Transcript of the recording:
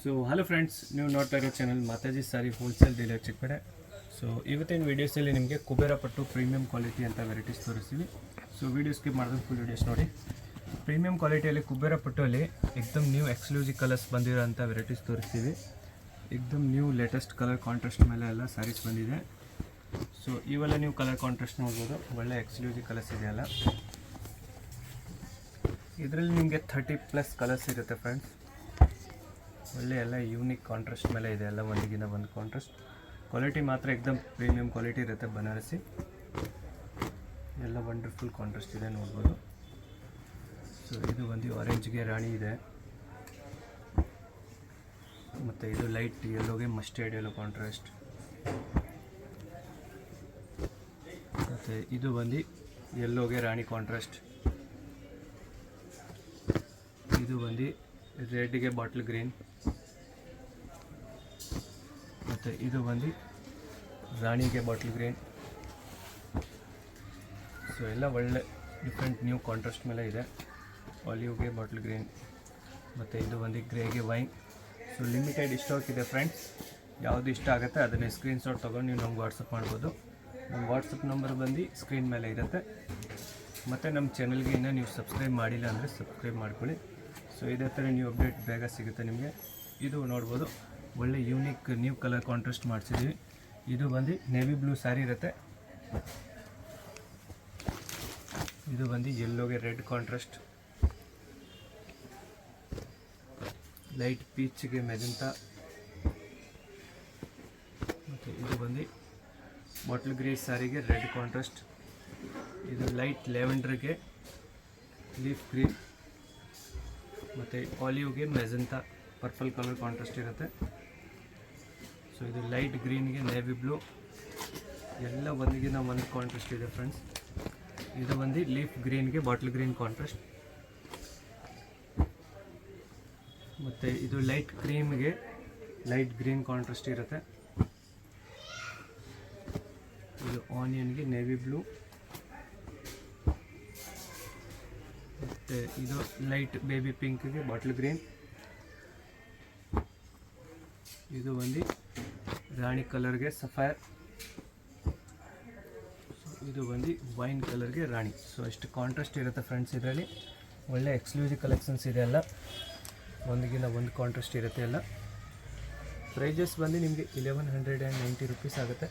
So hello friends, ನೀವು ನೋಡ್ತಾ ಇರೋ channel Mataji sari wholesale dealer Chickpet. So ಇವತ್ತಿನ ವೀಡಿಯೋಸಲ್ಲಿ ನಿಮಗೆ ಕುಬೇರ ಪಟ್ಟು ಪ್ರೀಮಿಯಂ ಕ್ವಾಲಿಟಿ ಅಂತ ವೆರೈಟೀಸ್ ತೋರಿಸ್ತೀವಿ. ಸೊ ವೀಡಿಯೋ ಸ್ಕಿಪ್ ಮಾಡಿದ್ರೆ ಫುಲ್ ವೀಡಿಯೋಸ್ ನೋಡಿ. ಪ್ರೀಮಿಯಂ ಕ್ವಾಲಿಟಿಯಲ್ಲಿ ಕುಬೇರ ಪಟ್ಟುವಲ್ಲಿ ಎಕ್ದಮ್ ನ್ಯೂ ಎಕ್ಸ್ಕ್ಲೂಸಿವ್ ಕಲರ್ಸ್ ಬಂದಿರೋ ಅಂಥ ವೆರೈಟೀಸ್ ತೋರಿಸ್ತೀವಿ. ಎಕ್ದಮ್ ನ್ಯೂ ಲೇಟೆಸ್ಟ್ ಕಲರ್ ಕಾಂಟ್ರಾಸ್ಟ್ ಮೇಲೆ ಎಲ್ಲ ಸ್ಯಾರೀಸ್ ಬಂದಿದೆ. ಸೊ ಇವೆಲ್ಲ ನೀವು ಕಲರ್ ಕಾಂಟ್ರಾಸ್ಟ್ ನೋಡ್ಬೋದು, ಒಳ್ಳೆ ಎಕ್ಸ್ಕ್ಲೂಸಿವ್ ಕಲರ್ಸ್ ಇದೆಯಲ್ಲ. ಇದರಲ್ಲಿ ನಿಮಗೆ 30+ ಕಲರ್ಸ್ ಇರುತ್ತೆ ಫ್ರೆಂಡ್ಸ್. ಒಳ್ಳೆ ಎಲ್ಲ ಯೂನಿಕ್ ಕಾಂಟ್ರಾಸ್ಟ್ ಮೇಲೆ ಇದೆ, ಎಲ್ಲ ಒಂದಿಗಿಂತ ಒಂದು ಕಾಂಟ್ರಾಸ್ಟ್. ಕ್ವಾಲಿಟಿ ಮಾತ್ರ ಎಕ್ದಮ್ ಪ್ರೀಮಿಯಂ ಕ್ವಾಲಿಟಿ ಇರುತ್ತೆ. ಬನಾರಸಿ ಎಲ್ಲ ವಂಡರ್ಫುಲ್ ಕಾಂಟ್ರಾಸ್ಟ್ ಇದೆ ನೋಡ್ಬೋದು. ಸೊ ಇದು ಒಂದು ಆರೆಂಜ್ಗೆ ರಾಣಿ ಇದೆ, ಮತ್ತು ಇದು ಲೈಟ್ ಯೆಲ್ಲೋಗೆ ಮಸ್ಟರ್ಡ್ ಯೆಲ್ಲೋ ಕಾಂಟ್ರಾಸ್ಟ್, ಮತ್ತು ಇದು ಬಂದು ಯೆಲ್ಲೋಗೆ ರಾಣಿ ಕಾಂಟ್ರಾಸ್ಟ್, ಇದು ಬಂದು ರೆಡ್ಗೆ ಬಾಟ್ಲ್ ಗ್ರೀನ್, ಮತ್ತು ಇದು ಬಂದು ರಾಣಿಗೆ ಬಾಟ್ಲ್ ಗ್ರೀನ್. ಸೊ ಎಲ್ಲ ಒಳ್ಳೆ ಡಿಫ್ರೆಂಟ್ ನ್ಯೂ ಕಾಂಟ್ರಾಸ್ಟ್ ಮೇಲೆ ಇದೆ. ಆಲಿವ್ಗೆ ಬಾಟ್ಲ್ ಗ್ರೀನ್, ಮತ್ತು ಇದು ಬಂದು ಗ್ರೇಗೆ ವೈನ್. ಸೊ ಲಿಮಿಟೆಡ್ ಸ್ಟಾಕ್ ಇದೆ ಫ್ರೆಂಡ್ಸ್. ಯಾವುದು ಇಷ್ಟ ಆಗುತ್ತೆ ಅದನ್ನೇ ಸ್ಕ್ರೀನ್ಶಾಟ್ ತೊಗೊಂಡು ನೀವು ನಮ್ಗೆ ವಾಟ್ಸಪ್ ಮಾಡ್ಬೋದು. ನಮ್ಮ ವಾಟ್ಸಪ್ ನಂಬರ್ ಬಂದು ಸ್ಕ್ರೀನ್ ಮೇಲೆ ಇರುತ್ತೆ. ಮತ್ತು ನಮ್ಮ ಚಾನಲ್ಗೆ ಇನ್ನೂ ನೀವು ಸಬ್ಸ್ಕ್ರೈಬ್ ಮಾಡಿಲ್ಲ ಅಂದರೆ ಸಬ್ಸ್ಕ್ರೈಬ್ ಮಾಡ್ಕೊಳ್ಳಿ. ಸೊ ಇದೇ ಥರ ನ್ಯೂ ಅಪ್ಡೇಟ್ ಬೇಗ ಸಿಗುತ್ತೆ ನಿಮಗೆ. ಇದು ನೋಡ್ಬೋದು, ಒಳ್ಳೆ ಯೂನಿಕ್ ನ್ಯೂ ಕಲರ್ ಕಾಂಟ್ರಾಸ್ಟ್ ಮಾಡಿಸಿದ್ದೀವಿ. ಇದು ಬಂದು ನೇವಿ ಬ್ಲೂ ಸ್ಯಾರಿ ಇರುತ್ತೆ, ಇದು ಬಂದು ಯೆಲ್ಲೋಗೆ ರೆಡ್ ಕಾಂಟ್ರಾಸ್ಟ್, ಲೈಟ್ ಪೀಚ್ಗೆ ಮೆಜೆಂಟಾ, ಮತ್ತು ಇದು ಬಂದು ಬಾಟ್ಲ್ ಗ್ರೀನ್ ಸ್ಯಾರಿಗೆ ರೆಡ್ ಕಾಂಟ್ರಾಸ್ಟ್, ಇದು ಲೈಟ್ ಲೆವೆಂಡರ್ಗೆ ಲೀಫ್ ಗ್ರೀನ್, ಮತ್ತು ಆಲಿವ್ಗೆ ಮೆಜೆಂಟಾ ಪರ್ಪಲ್ ಕಲರ್ ಕಾಂಟ್ರಾಸ್ಟ್ ಇರುತ್ತೆ. ಸೊ ಇದು ಲೈಟ್ ಗ್ರೀನ್ಗೆ ನೇವಿ ಬ್ಲೂ, ಎಲ್ಲ ಒಂದಿಗಿನ ಒಂದು ಕಾಂಟ್ರಾಸ್ಟ್ ಇದೆ ಫ್ರೆಂಡ್ಸ್. ಇದು ಬಂದು ಲೀಫ್ ಗ್ರೀನ್ಗೆ ಬಾಟ್ಲ್ ಗ್ರೀನ್ ಕಾಂಟ್ರಾಸ್ಟ್, ಮತ್ತು ಇದು ಲೈಟ್ ಕ್ರೀಮ್ಗೆ ಲೈಟ್ ಗ್ರೀನ್ ಕಾಂಟ್ರಾಸ್ಟ್ ಇರುತ್ತೆ. ಇದು ಆನಿಯನ್ಗೆ ನೇವಿ ಬ್ಲೂ, ಮತ್ತು ಇದು ಲೈಟ್ ಬೇಬಿ ಪಿಂಕ್ಗೆ ಬಾಟ್ಲ್ ಗ್ರೀನ್, ಇದು ಒಂದು ರಾಣಿ ಕಲರ್ಗೆ ಸಫೈರ್, ಇದು ಬಂದು ವೈನ್ ಕಲರ್ಗೆ ರಾಣಿ. ಸೊ ಇಷ್ಟು ಕಾಂಟ್ರಾಸ್ಟ್ ಇರುತ್ತೆ ಫ್ರೆಂಡ್ಸ್. ಇದರಲ್ಲಿ ಒಳ್ಳೆ ಎಕ್ಸ್ಕ್ಲೂಸಿವ್ ಕಲೆಕ್ಷನ್ಸ್ ಇದೆ, ಎಲ್ಲ ಒಂದಿಗಿಂತ ಒಂದು ಕಾಂಟ್ರಾಸ್ಟ್ ಇರುತ್ತೆ ಎಲ್ಲ. ಪ್ರೈಜಸ್ ಬಂದು ನಿಮಗೆ 1190 ರೂಪೀಸ್ ಆಗುತ್ತೆ.